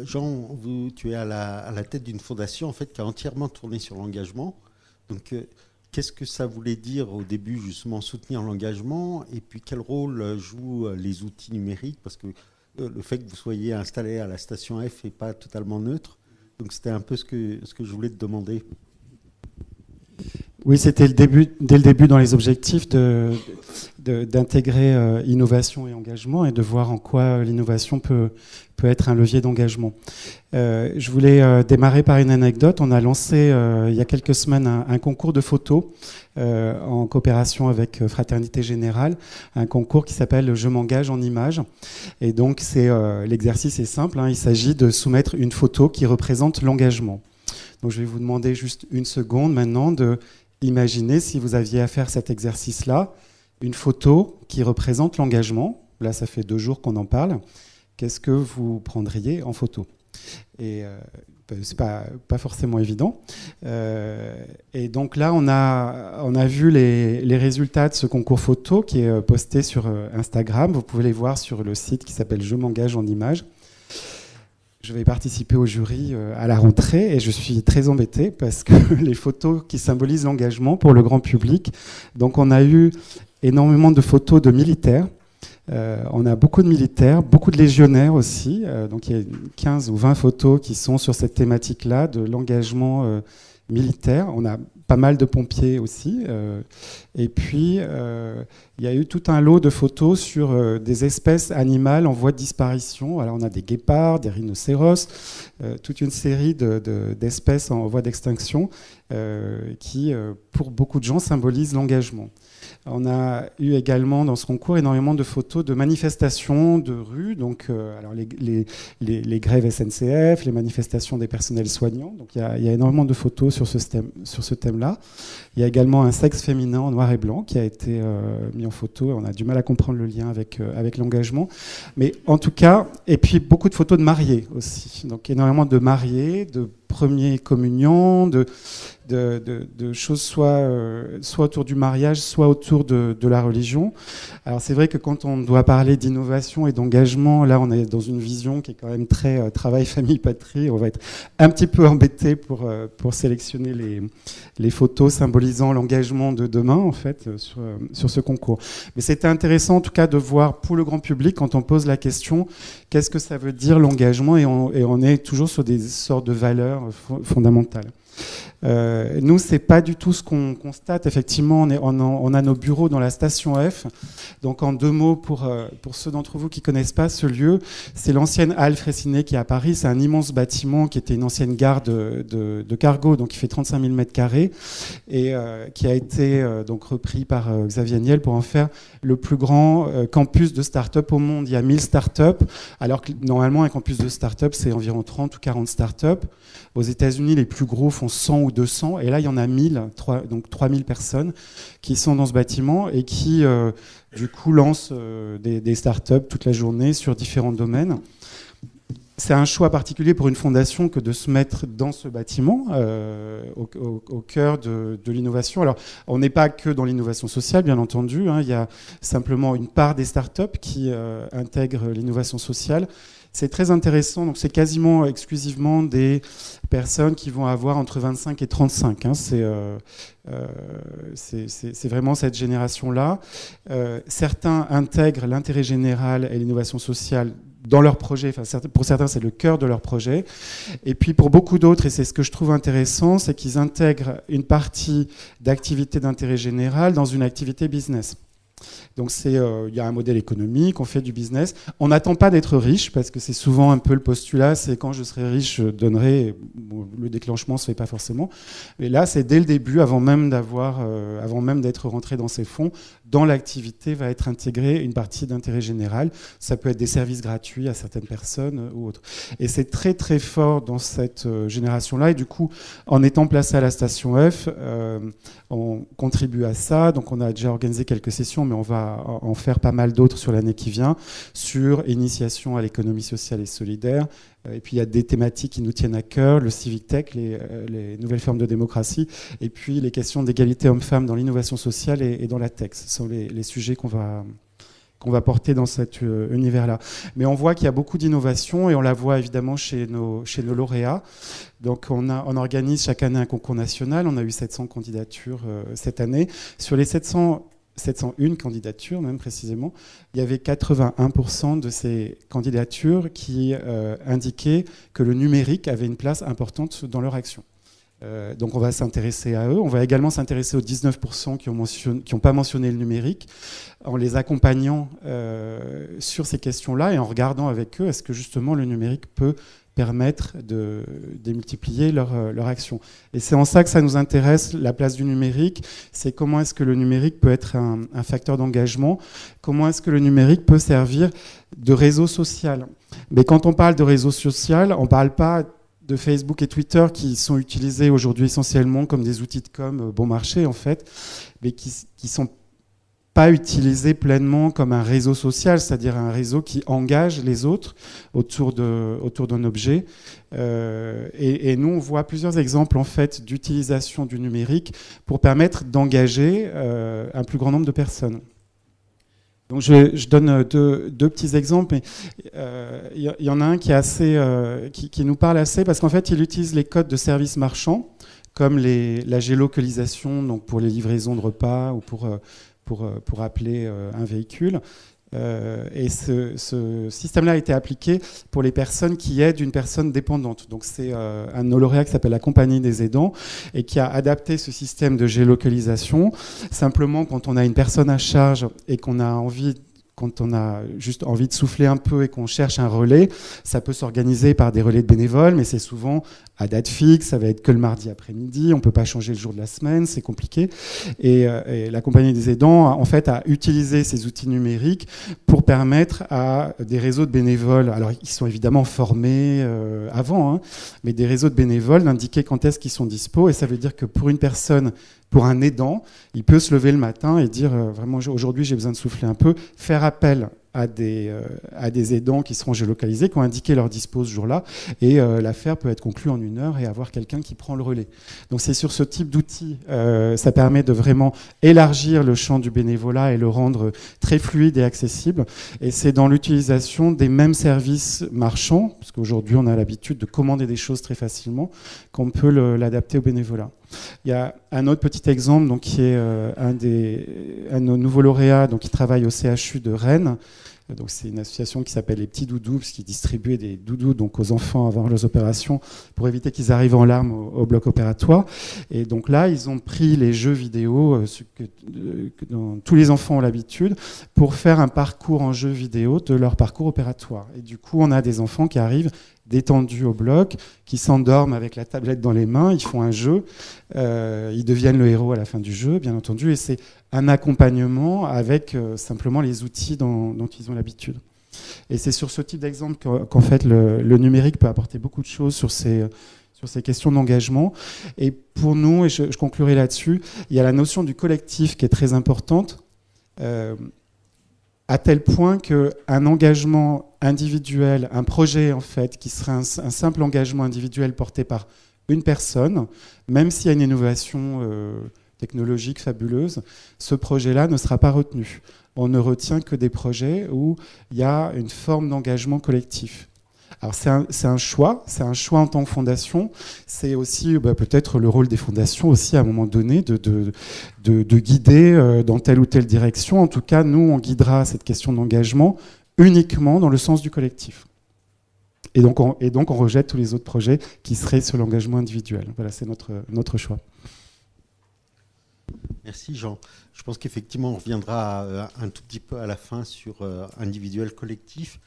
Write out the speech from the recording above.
Jean, tu es à la tête d'une fondation en fait, qui a entièrement tourné sur l'engagement. Donc, qu'est-ce que ça voulait dire au début, justement, soutenir l'engagement? Et puis, quel rôle jouent les outils numériques? Parce que le fait que vous soyez installé à la station F n'est pas totalement neutre. Donc, c'était un peu ce que je voulais te demander. Oui, c'était dès le début dans les objectifs d'intégrer innovation et engagement et de voir en quoi l'innovation peut être un levier d'engagement. Je voulais démarrer par une anecdote. On a lancé il y a quelques semaines un concours de photos en coopération avec Fraternité Générale, un concours qui s'appelle Je m'engage en images. Et donc, l'exercice est simple, hein. Il s'agit de soumettre une photo qui représente l'engagement. Donc, je vais vous demander juste une seconde maintenant de imaginer, si vous aviez à faire cet exercice-là, une photo qui représente l'engagement. Là, ça fait 2 jours qu'on en parle. Qu'est-ce que vous prendriez en photo? Et c'est pas forcément évident. Et donc là, on a vu les résultats de ce concours photo qui est posté sur Instagram. Vous pouvez les voir sur le site qui s'appelle Je m'engage en images. Je vais participer au jury à la rentrée et je suis très embêté parce que les photos qui symbolisent l'engagement pour le grand public. Donc on a eu énormément de photos de militaires. On a beaucoup de militaires, beaucoup de légionnaires aussi. Donc il y a 15 ou 20 photos qui sont sur cette thématique-là de l'engagement militaire. On a pas mal de pompiers aussi. Et puis, il y a eu tout un lot de photos sur des espèces animales en voie de disparition. Alors, on a des guépards, des rhinocéros, toute une série d'espèces en voie d'extinction qui, pour beaucoup de gens, symbolisent l'engagement. On a eu également dans ce concours énormément de photos de manifestations de rue, donc alors les grèves SNCF, les manifestations des personnels soignants. Donc il y a énormément de photos sur ce thème-là. Il y a également un sexe féminin en noir et blanc qui a été mis en photo. On a du mal à comprendre le lien avec l'engagement. Mais en tout cas, et puis beaucoup de photos de mariés aussi. Donc énormément de mariés, de premiers communions, de choses soit autour du mariage, soit autour de la religion. Alors c'est vrai que quand on doit parler d'innovation et d'engagement, là on est dans une vision qui est quand même très travail, famille, patrie. On va être un petit peu embêté pour sélectionner les photos symbolisant l'engagement de demain en fait sur ce concours. Mais c'était intéressant en tout cas de voir pour le grand public quand on pose la question qu'est-ce que ça veut dire l'engagement et on est toujours sur des sortes de valeurs fondamentales. Nous, c'est pas du tout ce qu'on constate. Effectivement, on a nos bureaux dans la station F. Donc, en 2 mots, pour ceux d'entre vous qui connaissent pas ce lieu, c'est l'ancienne halle Fraissinet qui est à Paris. C'est un immense bâtiment qui était une ancienne gare de cargo, donc qui fait 35 000 mètres carrés et qui a été donc repris par Xavier Niel pour en faire le plus grand campus de start-up au monde. Il y a 1000 start-up, alors que normalement, un campus de start-up, c'est environ 30 ou 40 start-up. Aux États-Unis, les plus gros font 100 ou 200, et là, il y en a 1000, donc 3000 personnes qui sont dans ce bâtiment et qui, du coup, lancent des startups toute la journée sur différents domaines. C'est un choix particulier pour une fondation que de se mettre dans ce bâtiment, au cœur de l'innovation. Alors, on n'est pas que dans l'innovation sociale, bien entendu, hein. Il y a simplement une part des startups qui intègrent l'innovation sociale. C'est très intéressant, donc c'est quasiment exclusivement des personnes qui vont avoir entre 25 et 35. Hein. C'est vraiment cette génération-là. Certains intègrent l'intérêt général et l'innovation sociale dans leur projet. Enfin, pour certains, c'est le cœur de leur projet. Et puis pour beaucoup d'autres, et c'est ce que je trouve intéressant, c'est qu'ils intègrent une partie d'activité d'intérêt général dans une activité business. Donc il y a un modèle économique, on fait du business. On n'attend pas d'être riche, parce que c'est souvent un peu le postulat, c'est quand je serai riche, je donnerai. Bon, le déclenchement ne se fait pas forcément. Mais là, c'est dès le début, avant même d'être rentré dans ces fonds, dans l'activité va être intégrée une partie d'intérêt général. Ça peut être des services gratuits à certaines personnes ou autres. Et c'est très très fort dans cette génération-là. Et du coup, en étant placé à la station F, on contribue à ça. Donc on a déjà organisé quelques sessions, mais on va en faire pas mal d'autres sur l'année qui vient, sur initiation à l'économie sociale et solidaire. Et puis il y a des thématiques qui nous tiennent à cœur, le civic tech, les nouvelles formes de démocratie, et puis les questions d'égalité homme-femme dans l'innovation sociale et dans la tech. Ce sont les sujets qu'on va qu'on va porter dans cet univers-là. Mais on voit qu'il y a beaucoup d'innovation et on la voit évidemment chez nos lauréats. Donc on organise chaque année un concours national. On a eu 700 candidatures cette année. Sur les 701 candidatures, même précisément, il y avait 81% de ces candidatures qui indiquaient que le numérique avait une place importante dans leur action. Donc on va s'intéresser à eux. On va également s'intéresser aux 19% qui n'ont pas mentionné le numérique, en les accompagnant sur ces questions-là et en regardant avec eux est-ce que justement le numérique peut permettre de démultiplier leur action. Et c'est en ça que ça nous intéresse, la place du numérique, c'est comment est-ce que le numérique peut être un facteur d'engagement, comment est-ce que le numérique peut servir de réseau social. Mais quand on parle de réseau social, on ne parle pas de Facebook et Twitter qui sont utilisés aujourd'hui essentiellement comme des outils de com bon marché en fait, mais qui sont pas utilisés pleinement comme un réseau social, c'est-à-dire un réseau qui engage les autres autour d'un objet. Et nous, on voit plusieurs exemples en fait d'utilisation du numérique pour permettre d'engager un plus grand nombre de personnes. Donc je donne deux petits exemples, mais il y en a un qui est assez, qui nous parle assez parce qu'en fait, il utilise les codes de services marchands comme la géolocalisation, donc pour les livraisons de repas ou pour appeler un véhicule. Et ce système-là a été appliqué pour les personnes qui aident une personne dépendante. Donc c'est un lauréat qui s'appelle la Compagnie des aidants et qui a adapté ce système de géolocalisation. Simplement, quand on a une personne à charge et quand on a juste envie de souffler un peu et qu'on cherche un relais, ça peut s'organiser par des relais de bénévoles, mais c'est souvent à date fixe, ça va être que le mardi après-midi, on ne peut pas changer le jour de la semaine, c'est compliqué. Et la Compagnie des aidants, en fait, a utilisé ces outils numériques pour permettre à des réseaux de bénévoles, alors ils sont évidemment formés avant, hein, mais des réseaux de bénévoles d'indiquer quand est-ce qu'ils sont dispo, et ça veut dire que pour une personne, pour un aidant, il peut se lever le matin et dire vraiment aujourd'hui j'ai besoin de souffler un peu, faire appel à des aidants qui seront géolocalisés, qui ont indiqué leur dispo ce jour-là, et l'affaire peut être conclue en 1 heure et avoir quelqu'un qui prend le relais. Donc c'est sur ce type d'outils, ça permet de vraiment élargir le champ du bénévolat et le rendre très fluide et accessible, et c'est dans l'utilisation des mêmes services marchands, parce qu'aujourd'hui on a l'habitude de commander des choses très facilement, qu'on peut l'adapter au bénévolat. Il y a un autre petit exemple donc, qui est un de nos nouveaux lauréats donc, qui travaille au CHU de Rennes. Donc, c'est une association qui s'appelle les Petits Doudous, qui distribuait des doudous donc, aux enfants avant leurs opérations pour éviter qu'ils arrivent en larmes au bloc opératoire. Et donc là, ils ont pris les jeux vidéo dont tous les enfants ont l'habitude pour faire un parcours en jeu vidéo de leur parcours opératoire. Et du coup, on a des enfants qui arrivent détendus au bloc, qui s'endorment avec la tablette dans les mains, ils font un jeu, ils deviennent le héros à la fin du jeu, bien entendu, et c'est un accompagnement avec simplement les outils dont ils ont l'habitude. Et c'est sur ce type d'exemple qu'en fait le numérique peut apporter beaucoup de choses sur ces questions d'engagement. Et pour nous, et je conclurai là-dessus, il y a la notion du collectif qui est très importante, à tel point qu'un engagement individuel, un projet en fait, qui serait un simple engagement individuel porté par une personne, même s'il y a une innovation technologique fabuleuse, ce projet-là ne sera pas retenu. On ne retient que des projets où il y a une forme d'engagement collectif. Alors c'est un choix en tant que fondation. C'est aussi peut-être le rôle des fondations aussi à un moment donné de guider dans telle ou telle direction. En tout cas, nous, on guidera cette question d'engagement uniquement dans le sens du collectif. Et donc on rejette tous les autres projets qui seraient sur l'engagement individuel. Voilà, c'est notre choix. Merci Jean. Je pense qu'effectivement, on reviendra un tout petit peu à la fin sur individuel collectif.